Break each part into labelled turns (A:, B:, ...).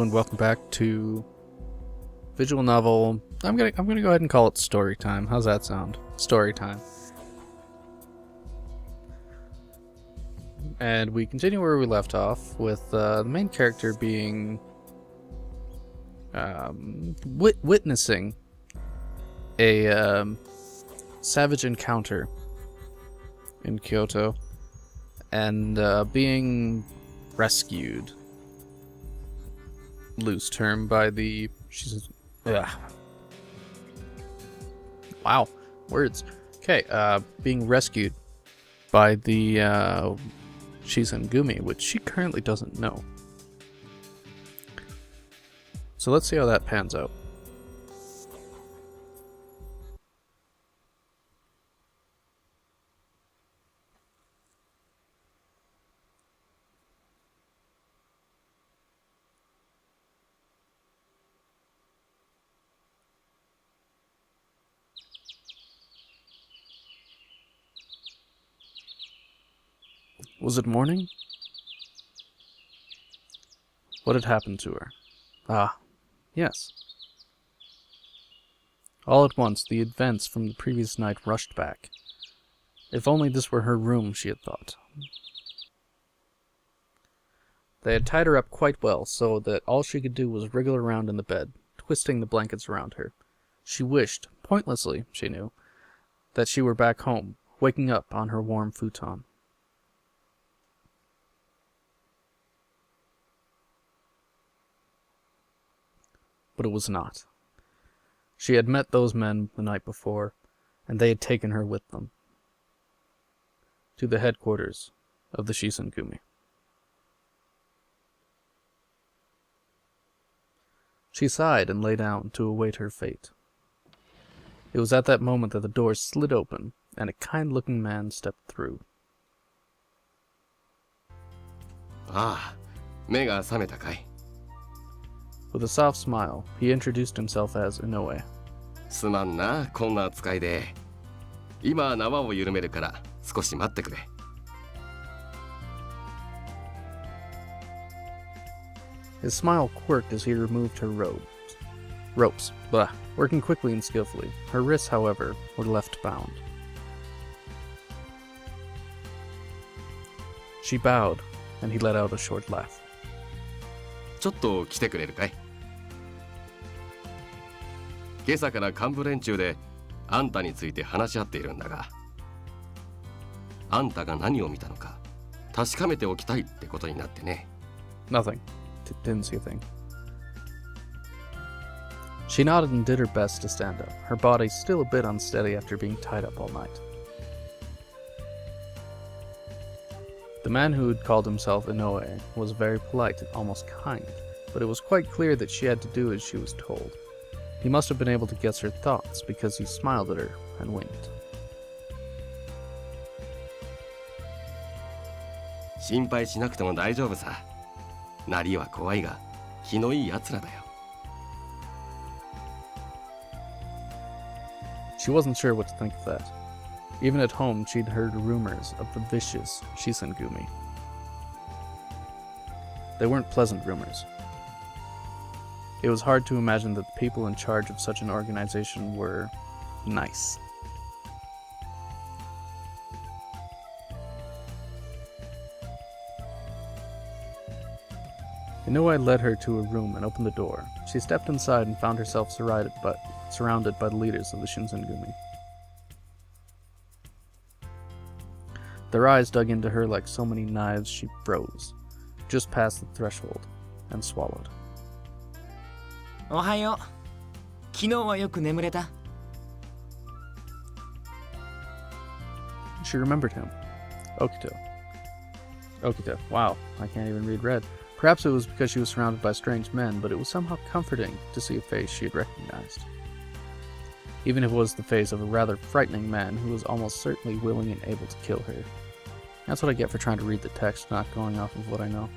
A: and welcome back to visual novel. I'm gonna go ahead and call it Storytime. How's that sound? Storytime. And we continue where we left off with the main character being witnessing a savage encounter in Kyoto and being rescued. Loose term by the wow, words. Okay, being rescued by the Shinsengumi, which she currently doesn't know. So let's see how that pans out. Was it morning? What had happened to her? Ah, yes. All at once, the events from the previous night rushed back. If only this were her room, she had thought. They had tied her up quite well, so that all she could do was wriggle around in the bed, twisting the blankets around her. She wished, pointlessly, she knew, that she were back home, waking up on her warm futon. But it was not. She had met those men the night before, and they had taken her with them to the headquarters of the Shinsengumi. She sighed and lay down to await her fate. It was at that moment that the door slid open, and a kind-looking man stepped through.
B: Ah, 目が覚めたかい?
A: With a soft smile, he introduced himself as Inoue.
B: すまんな、こんな扱いで。今縄を緩めるから少し待ってくれ。
A: His smile quirked as he removed her ropes, working quickly and skillfully. Her wrists, however, were left bound. She bowed, and he let out a short laugh.
B: ちょっと来てくれるかい? 今朝から幹部連中であんたについて話し合っているんだが、あんたが何を見たのか確かめておきたいってことになってね。
A: Nothing. Didn't see a thing. She nodded and did her best to stand up, her body still a bit unsteady after being tied up all night. The man who had called himself Inoue was very polite and almost kind, but it was quite clear that she had to do as she was told. He must have been able to guess her thoughts because he smiled at her and winked.
B: 心配しなくても大丈夫さ。なりは怖いが気のいい奴らだよ。
A: She wasn't sure what to think of that. Even at home, she'd heard rumors of the vicious Shinsengumi. They weren't pleasant rumors. It was hard to imagine that the people in charge of such an organization were nice. Inoue led her to a room and opened the door. She stepped inside and found herself surrounded by the leaders of the Shinsengumi. Their eyes dug into her like so many knives. She froze, just past the threshold, and swallowed.
C: おはよう。昨日はよく眠れた?
A: She remembered him. Okito. Wow, I can't even read red. Perhaps it was because she was surrounded by strange men, but it was somehow comforting to see a face she had recognized. Even if it was the face of a rather frightening man who was almost certainly willing and able to kill her. That's what I get for trying to read the text, not going off of what I know.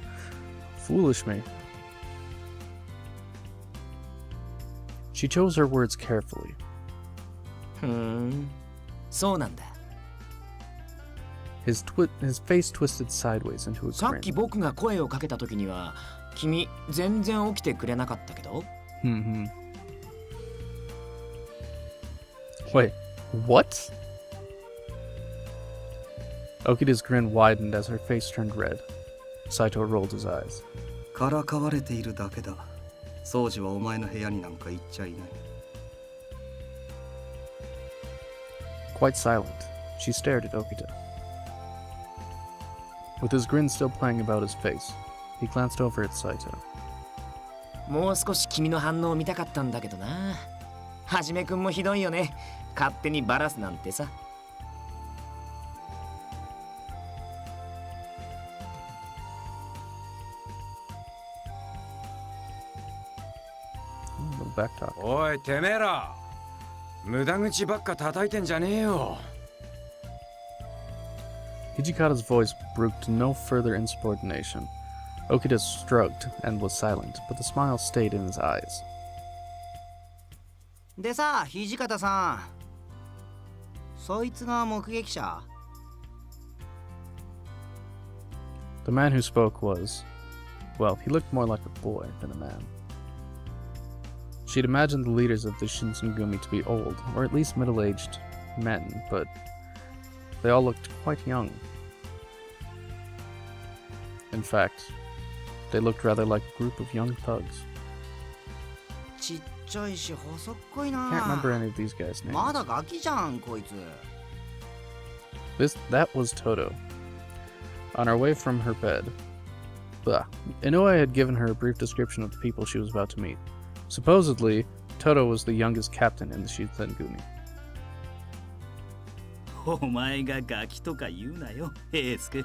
A: Foolish me. She chose her words carefully.
C: そうなんだ。
A: His face twisted sideways into a
C: さっき
A: grin.
C: 僕が声をかけた時には君全然起きてくれなかったけど。
A: Wait, what? Okita's grin widened as her face turned red. Saito rolled his eyes.
D: からかわれているだけだ。掃除はお前の部屋になんか行っちゃいない。
A: Quite silent, she stared at Okita. With his grin still playing about his face, he glanced over at Saito.
C: もう少し君の反応を見たかったんだけどな。はじめくんもひどいよね。勝手にバラすなんてさ。
A: Little back talk.
E: おいてめえら、無駄口ばっか叩いてんじゃねえよ。
A: Hijikata's voice brooked no further insubordination. Okita shrugged and was silent, but the smile stayed in his eyes.
F: でさ、土方さん。そいつが目撃者？
A: The man who spoke was, well, he looked more like a boy than a man. She'd imagined the leaders of the Shinsengumi to be old, or at least middle-aged men, but they all looked quite young. In fact, they looked rather like a group of young thugs.
F: ちっちゃいし細っこいな。
A: Can't remember any of these guys' names.
F: まだガキじゃん、こいつ。
A: That was Toto. On our way from her bed, Inoue had given her a brief description of the people she was about to meet. Supposedly, Toto was the youngest captain in the Shinsengumi.
G: お前がガキとか言うなよ、平助。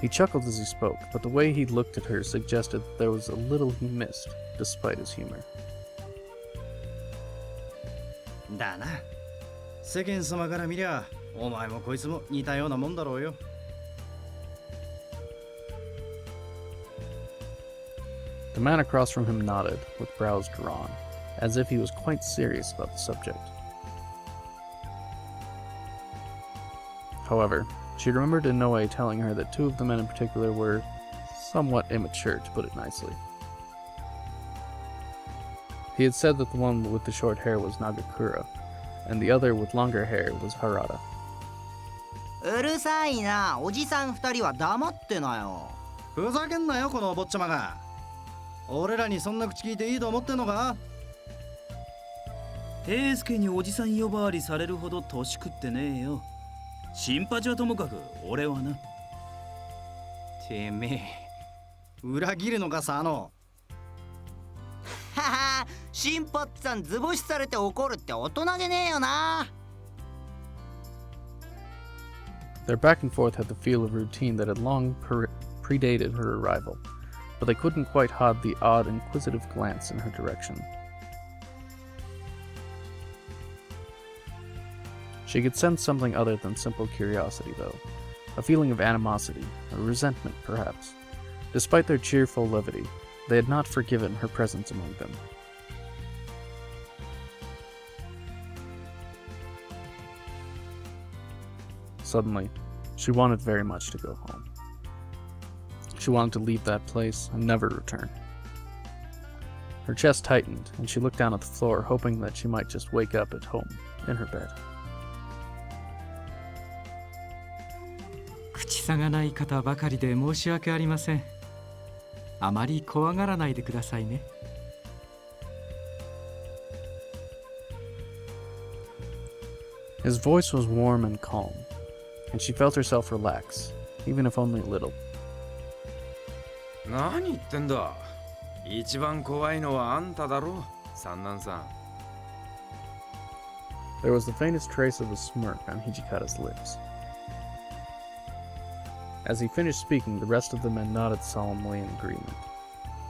A: He chuckled as he spoke, but the way he looked at her suggested that there was a little he missed, despite his humor.
F: だな。世間様から見りゃ、お前もこいつも似たようなもんだろうよ。
A: The man across from him nodded, with brows drawn, as if he was quite serious about the subject. However, she remembered Inoue telling her that two of the men in particular were somewhat immature, to put it nicely. He had said that the one with the short hair was Nagakura, and the other with longer hair was Harada.
F: うるさいな。おじさん二人は黙ってなよ。ふざけんなよ、このお坊ちゃまが。俺らにそんな口聞いていいと思ってんのか？
G: 平助におじさん呼ばわりされるほど年食ってねえよ。シンパチはともかく俺はな。
F: てめえ、裏切るのかさ、はは、シンパッツさん図星されて怒るって大人げねえよな。
A: Their back and forth had the feel of routine that had long predated her arrival, but they couldn't quite hide the odd, inquisitive glance in her direction. She could sense something other than simple curiosity, though. A feeling of animosity, or resentment, perhaps. Despite their cheerful levity, they had not forgiven her presence among them. Suddenly, she wanted very much to go home. She wanted to leave that place and never return. Her chest tightened, and she looked down at the floor, hoping that she might just wake up at home, in her bed.
H: 口さがない方ばかりで申し訳ありません。あまり怖がらないでくださいね。
A: His voice was warm and calm, and she felt herself relax, even if only a little.
E: 何言ってんだ。一番怖いのはあんただろ、三男さん。
A: There was the faintest trace of a smirk on Hijikata's lips. As he finished speaking, the rest of the men nodded solemnly in agreement.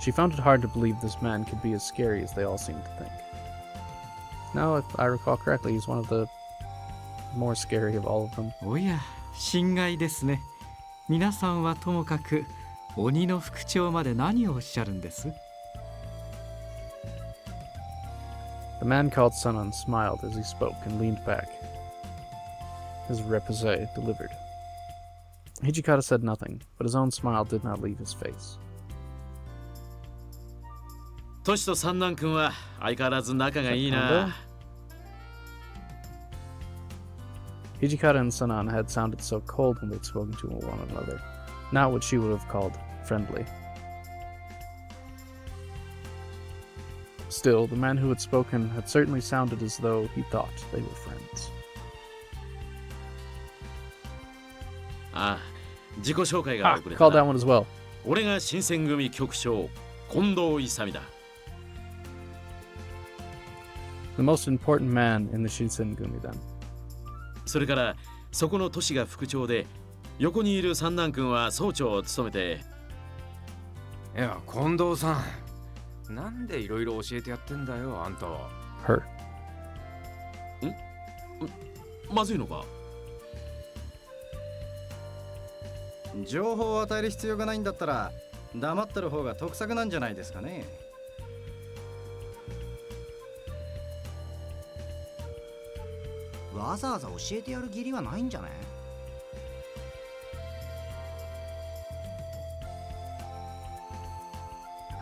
A: She found it hard to believe this man could be as scary as they all seemed to think. Now, if I recall correctly, he's one of the more scary of all of them.
H: おや、心外ですね。皆さんはともかく鬼の副長まで何をおっしゃるんです？
A: The man called Sunan smiled as he spoke and leaned back. His repartee delivered. Hijikata said nothing, but his own smile did not leave his face.
E: トシと三男君は相変わらず仲がいいな。
A: Hijikata and Sanan had sounded so cold when they'd spoken to one another, not what she would have called friendly. Still, the man who had spoken had certainly sounded as though he thought they were friends.
E: ああ、自己紹介が
A: Ah,
E: 遅れた
A: called
E: な。
A: that one as well.
E: 俺が新選組局長、近藤勇だ。
A: The most important man in the Shinsengumi then.
E: それからそこの都市が副長で、横にいる三男君は総長を務めて。
I: いや、近藤さん、なんでいろいろ教えてやってんだよ、あんたは。
A: Her.
E: まずいのか？
F: 情報を与える必要がないんだったら黙ってる方が得策なんじゃないですかね。わざわざ教えてやる義理はないんじゃね。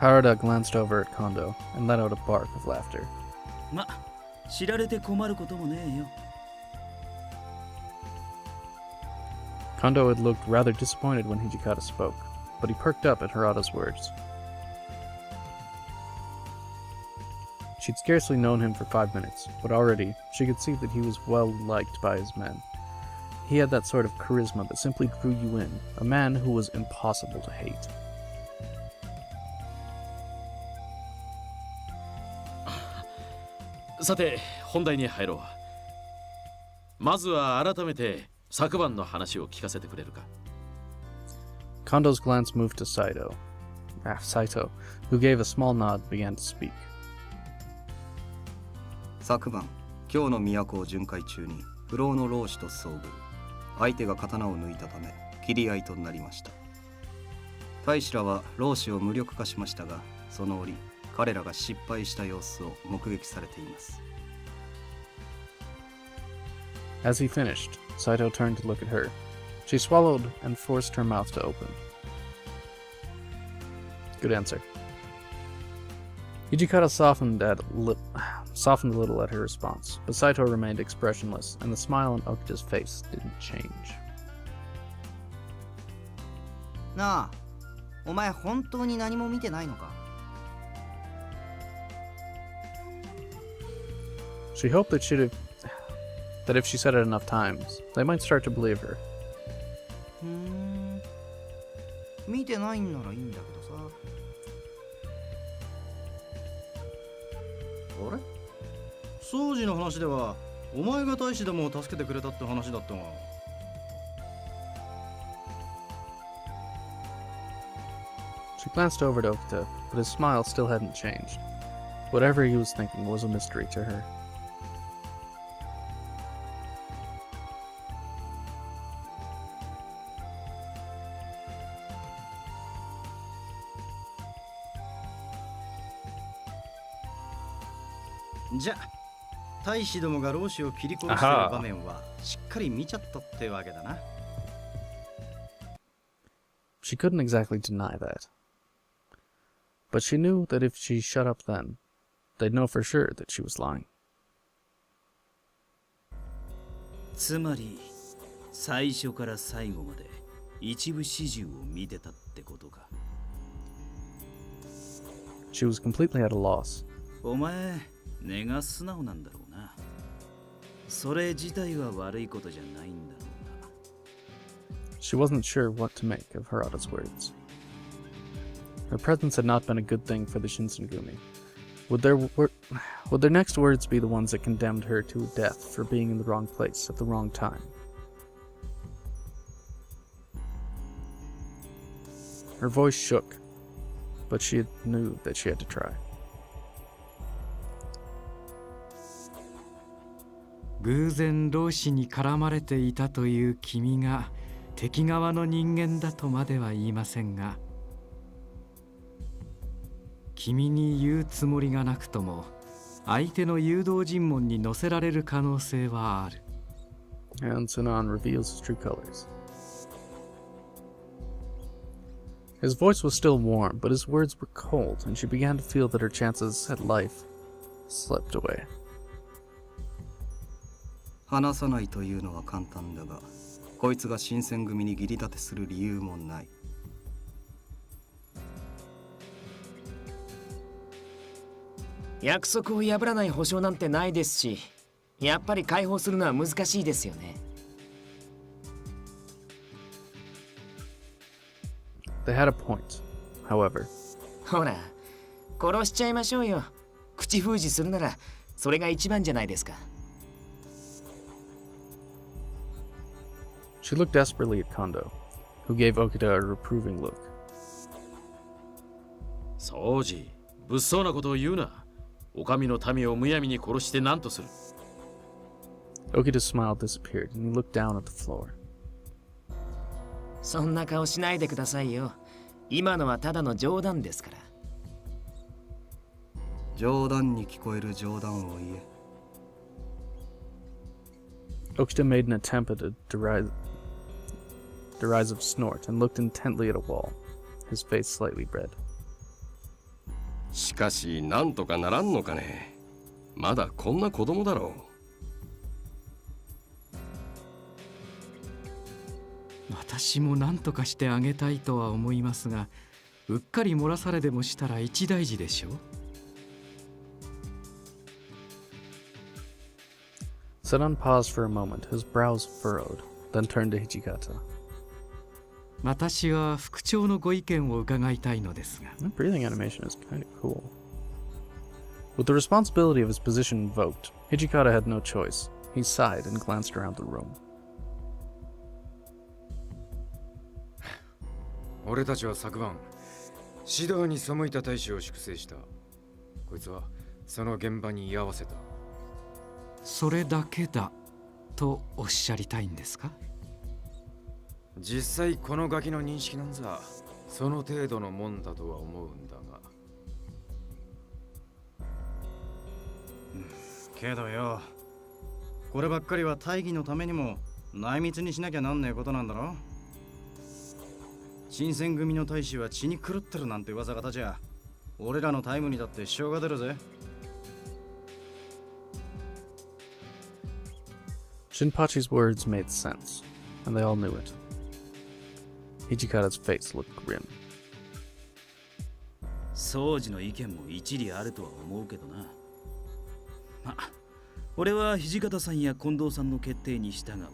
A: Harada glanced over at Kondo and let out a bark of laughter.
G: ま、知られて困ることもねえよ。
A: Kondo had looked rather disappointed when Hijikata spoke, but he perked up at Harada's words. She'd scarcely known him for 5 minutes, but already she could see that he was well liked by his men. He had that sort of charisma that simply drew you in, a man who was impossible to hate.
E: さて本題に入ろう。まずは改めて昨晩の話を聞かせてくれるか。
A: Kondo's glance moved to Saito, who gave a small nod and began to speak.
D: 昨晩、今日の都を巡回中に不老の老師と遭遇。相手が刀を抜いたため切り合いとなりました。大使らは老師を無力化しましたが、その折彼らが失敗した様子を目撃されています。
A: As he finished, Saito turned to look at her. She swallowed and forced her mouth to open. Good answer. Hijikata softened a little at her response, but Saito remained expressionless, and the smile on Okita's face didn't change.
F: なあ、お前本当に何も見てないのか。
A: She hoped that if she said it enough times, they might start to believe her.
F: 見てないんならいいんだけどさ。あれ？掃除の話ではお前が大使でも助けてくれたって話だったが。
A: She glanced over at Okita, but his smile still hadn't changed. Whatever he was thinking was a mystery to her.
F: じゃ、大使どもが老子を切り殺している場面はしっかり見ちゃったってわけだな。
A: She couldn't exactly deny that. But she knew that if she shut up then, they'd know for sure that she was lying.
G: つまり最初から最後まで一部始終を見てたってことか。
A: She was completely at a loss.
G: お前、根が素直なんだろうな。それ自体は悪いことじゃないんだろうな。
A: She wasn't sure what to make of Harada's words. Her presence had not been a good thing for the Shinsengumi. Would their next words be the ones that condemned her to death for being in the wrong place at the wrong time? Her voice shook, but she knew that she had to try.
H: 偶然老子に絡まれていたという君が敵側の人間だとまでは言いませんが、君に言うつもりがなくとも相手の誘導尋問に乗せられる可能性はある。
A: And Sunan reveals his true colors. His voice was still warm, but his words were cold, and she began to feel that her chances at life slipped away.
D: 話さないというのは簡単だが、こいつが新選組に義理立てする理由もない。
C: 約束を破らない保証なんてないですし、やっぱり解放するのは難しいですよね。
A: They had a point, however.
C: ほら、殺しちゃいましょうよ。口封じするならそれが一番じゃないですか。
A: She looked desperately at Kondo, who gave Okita a reproving look.
E: 掃除、物騒なことを言うな。お上の民をむやみに殺して何とする。
A: Okita's smile disappeared, and he looked down at the floor.
C: そんな顔しないでくださいよ。今のはただの冗談ですから。
D: 冗談に聞こえる冗談を言え。
A: Okita made an attempt at a derisive snort and looked intently at a wall, his face slightly red.
B: しかしなんとかならんのかね。まだこんな子供だろ
H: う。私も何とかしてあげたいとは思いますが、うっかり漏らされでもしたら一大事でしょう。
A: Sedan paused for a moment, his brows furrowed, then turned to Hijikata.
H: 私は副長のご意見を伺いたいのですが。
A: That breathing animation is kind of cool. With the responsibility of his position invoked, Hijikata had no choice. He sighed and glanced around the room.
I: 俺たちは昨晩、指導に背いた大使を粛清した。こいつはその現場に居合わせた。
H: それだけだとおっしゃりたいんですか？
I: 実際このガキの認識なんざその程度のもんだとは思うんだが。
F: けどよ、こればっかりは大義のためにも内密にしなきゃなんねえことなんだろ。新選組の大使は血に狂ってるなんて噂が立ちゃ、俺らのタイムにだって支障が出るぜ。
A: Shinpachi's words made sense, and they all knew it. Hijikata's face looked grim.
G: 掃除の意見も一理あるとは思うけどな。まあ、俺は土方さんや近藤さんの決定に従う。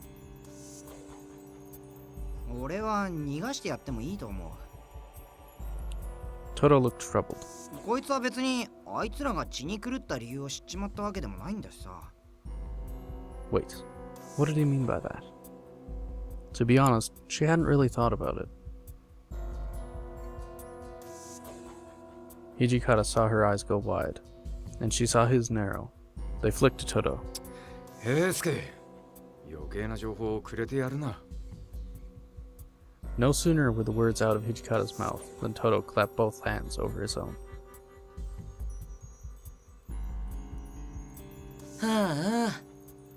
F: 俺は逃がしてやってもいいと思う。
A: Toto looked troubled.
F: こいつは別にあいつらが血に狂った理由を知っちまったわけでもないんだしさ。
A: Wait, what did he mean by that? To be honest, she hadn't really thought about it. Hijikata saw her eyes go wide, and she saw his narrow. They flicked to Toto.
I: 平助、余計な情報をくれてやるな。
A: No sooner were the words out of Hijikata's mouth than Toto clapped both hands over his own.
C: はあ、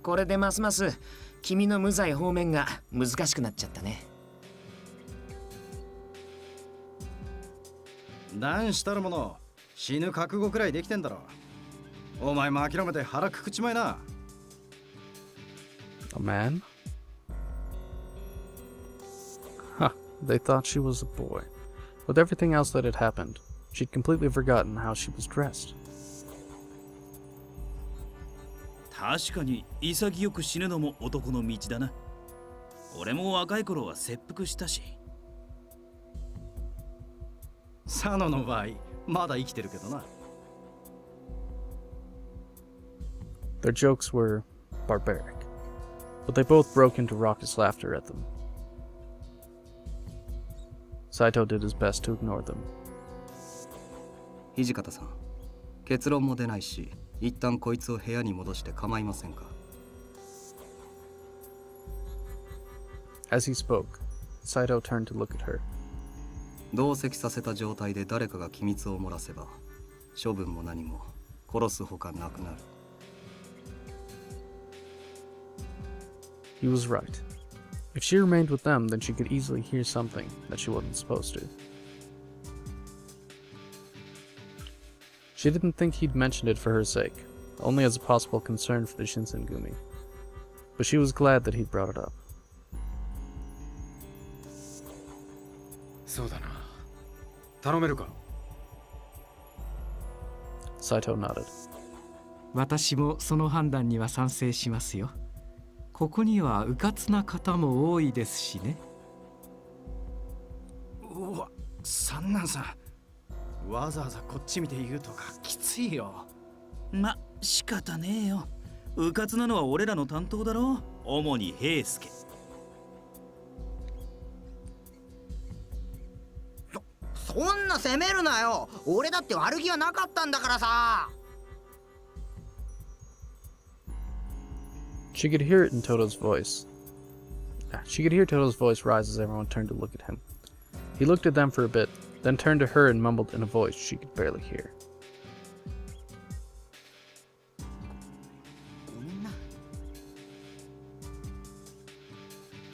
C: これでますます君の無罪方面が難しくなっちゃったね。
F: 何したるもの、死ぬ覚悟くらいできてんだろ。お前も諦めて腹くくちまいな。
A: A man? Huh, they thought she was a boy. With everything else that had happened, she'd completely forgotten how she was dressed.
G: 確かに潔く死ぬのも男の道だな。俺も若い頃は切腹したし。
F: サノの場合、まだ生きてるけどな。
A: Their jokes were barbaric, but they both broke into raucous laughter at them. Saito did his best to ignore them.
D: 土方さん、結論も出ないし、一旦こいつを部屋に戻して構いませんか。
A: As he spoke, Saito turned to look at her.
D: 同席させた状態で誰かが機密を漏らせば、処分も何も殺すほかなくなる。
A: He was right. If she remained with them, then she could easily hear something that she wasn't supposed to. She didn't think he'd mentioned it for her sake, only as a possible concern for the Shinsengumi. But she was glad that he'd brought it up.
I: そうだな。頼めるか。
A: Saito nodded.
H: 私もその判断には賛成しますよ。ここには迂闊な方も多いですしね。
F: うわ、三男さん、わざわざこっち見て言うとかきついよ。
G: ま、仕方ねえよ。迂闊なのは俺らの担当だろ。主に平助。
F: そんな責めるなよ。俺だって悪気はなかったんだからさ。
A: She could hear it in Toto's voice. She could hear Toto's voice rise as everyone turned to look at him. He looked at them for a bit, then turned to her and mumbled in a voice she could barely hear.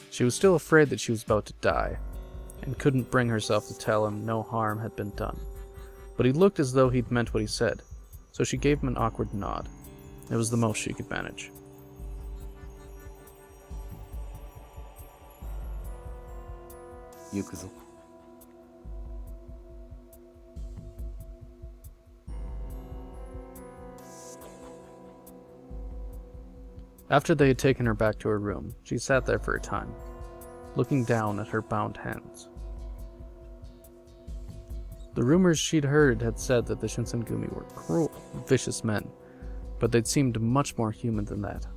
A: She was still afraid that she was about to die, and couldn't bring herself to tell him no harm had been done. But he looked as though he'd meant what he said, so she gave him an awkward nod. It was the most she could manage.
D: Yukuzo.
A: After they had taken her back to her room, she sat there for a time, looking down at her bound hands. The rumors she'd heard had said that the Shinsengumi were cruel, vicious men, but they'd seemed much more human than that.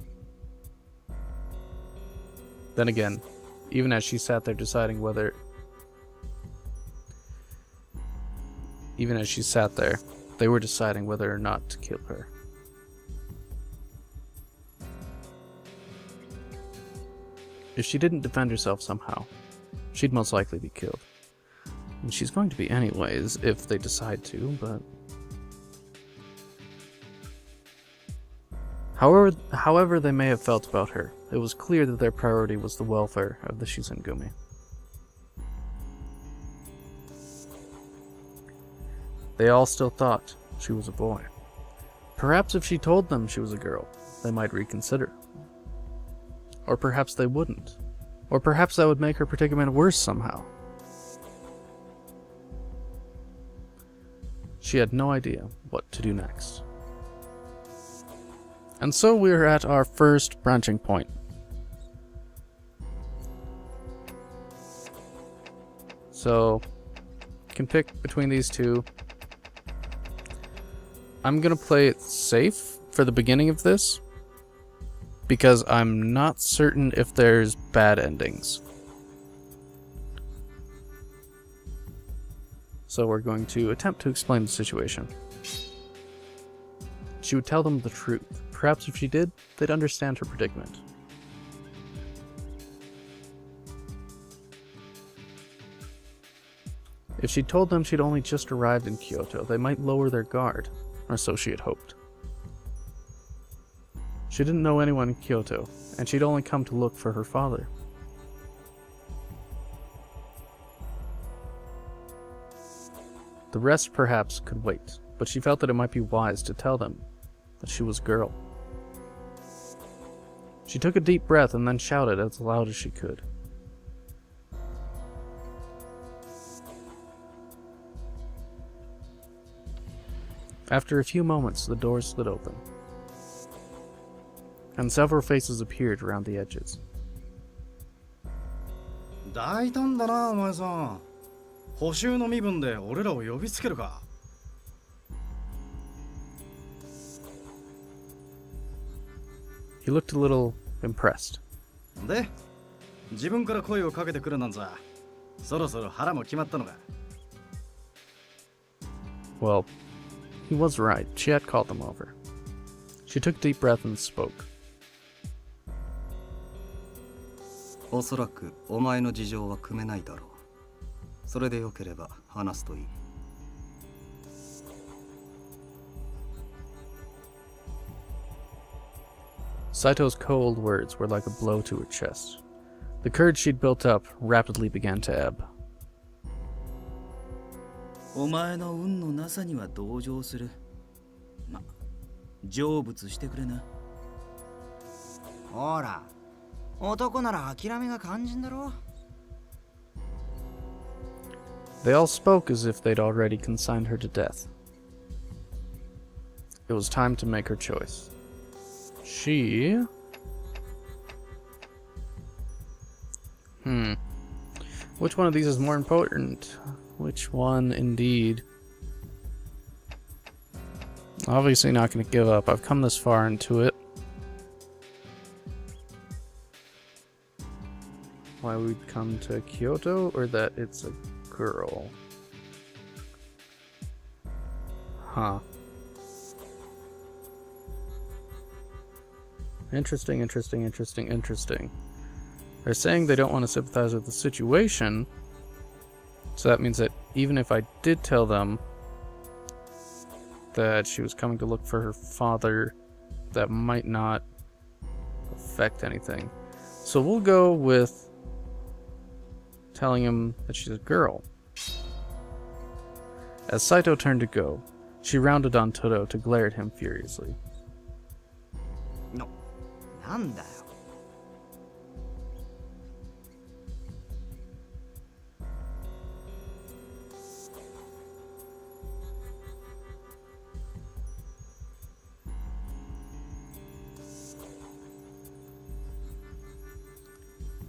A: Then again, even as she sat there deciding whether... Even as she sat there, they were deciding whether or not to kill her. If she didn't defend herself somehow, she'd most likely be killed. And she's going to be anyways, if they decide to, but... However they may have felt about her, it was clear that their priority was the welfare of the Shinsengumi. They all still thought she was a boy. Perhaps if she told them she was a girl, they might reconsider. Or perhaps they wouldn't. Or perhaps that would make her predicament worse somehow. She had no idea what to do next. And so we're at our first branching point. So, you can pick between these two. I'm gonna play it safe for the beginning of this, because I'm not certain if there's bad endings. So we're going to attempt to explain the situation. She would tell them the truth. Perhaps if she did, they'd understand her predicament. If she told them she'd only just arrived in Kyoto, they might lower their guard, or so she had hoped. She didn't know anyone in Kyoto, and she'd only come to look for her father. The rest perhaps could wait, but she felt that it might be wise to tell them that she was a girl. She took a deep breath and then shouted as loud as she could. After a few moments, the door slid open, and several faces appeared around the edges.
F: 大胆だな、お前さん。補修の身分で俺らを呼びつけるか。
A: He looked a little impressed.
F: で、自分から声をかけてくるなんざ、そろそろ腹も決まったのか。
A: Well, he was right. She had called them over. She took a deep breath and spoke.
D: おそらくお前の事情は汲めないだろう。それでよければ話すといい。
A: Saito's cold words were like a blow to her chest. The courage she'd built up rapidly began to ebb.
G: お前の運のなさには同情する。成仏してくれな。
F: ほら、男なら諦めが肝心だろ。
A: They all spoke as if they'd already consigned her to death. It was time to make her choice. She... Which one of these is more important? Which one, indeed? Obviously not going to give up. I've come this far into it. Why we'd come to Kyoto, or that it's a girl? Huh. Interesting. They're saying they don't want to sympathize with the situation, so that means that even if I did tell them that she was coming to look for her father, that might not affect anything. So we'll go with telling him that she's a girl. As Saito turned to go, she rounded on Todo to glare at him furiously.
F: No. なんだよ。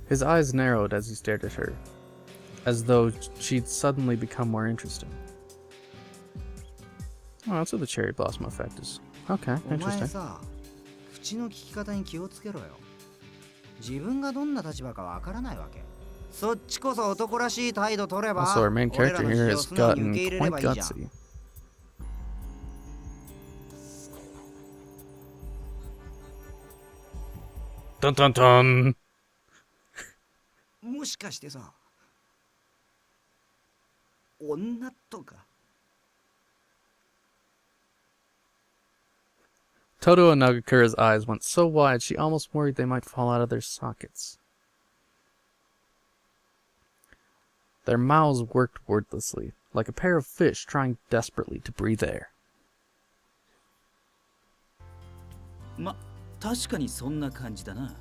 A: His eyes narrowed as he stared at her, as though she'd suddenly become more interesting. Oh, that's what the cherry blossom effect is. Okay,
F: お前
A: interesting.
F: さ、口の利き方に気をつけろよ。自分がどんな立場かわからないわけ。そっちこそ男らしい態度取れば、
A: Also, our main
F: 俺ら
A: character
F: の
A: here
F: 非を
A: has
F: 素直に
A: gotten
F: 受け入れれ
A: quite
F: ばいいじゃん。
A: gutsy. Dun dun dun!
F: もしかしてさ、女とか。
A: Todo and Nagakura's eyes went so wide she almost worried they might fall out of their sockets. Their mouths worked wordlessly, like a pair of fish trying desperately to breathe air.
G: ま、確かにそんな感じだな。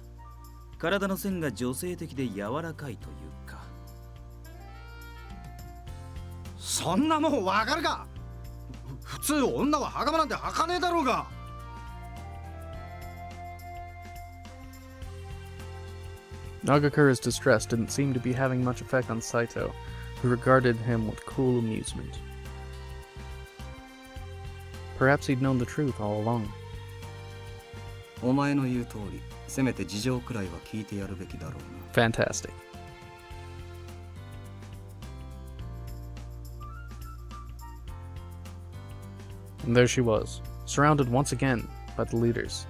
G: 体の線が女性的で柔らかいというか。
F: そんなもんわかるか。普通女は袴なんて履かねえだろうが。
A: Nagakura's distress didn't seem to be having much effect on Saito, who regarded him with cool amusement. Perhaps he'd known the truth all along.
D: お前の言う通り、せめて事情くらいは聞いてやるべきだろうな。
A: Fantastic. And there she was, surrounded once again by the leaders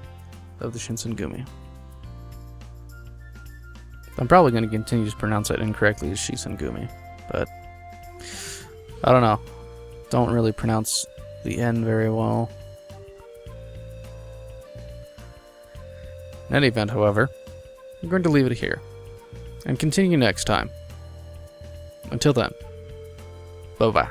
A: of the Shinsengumi. I'm probably going to continue to pronounce it incorrectly as Shinsengumi, but I don't know. Don't really pronounce the N very well. In any event, however, I'm going to leave it here and continue next time. Until then, bye-bye.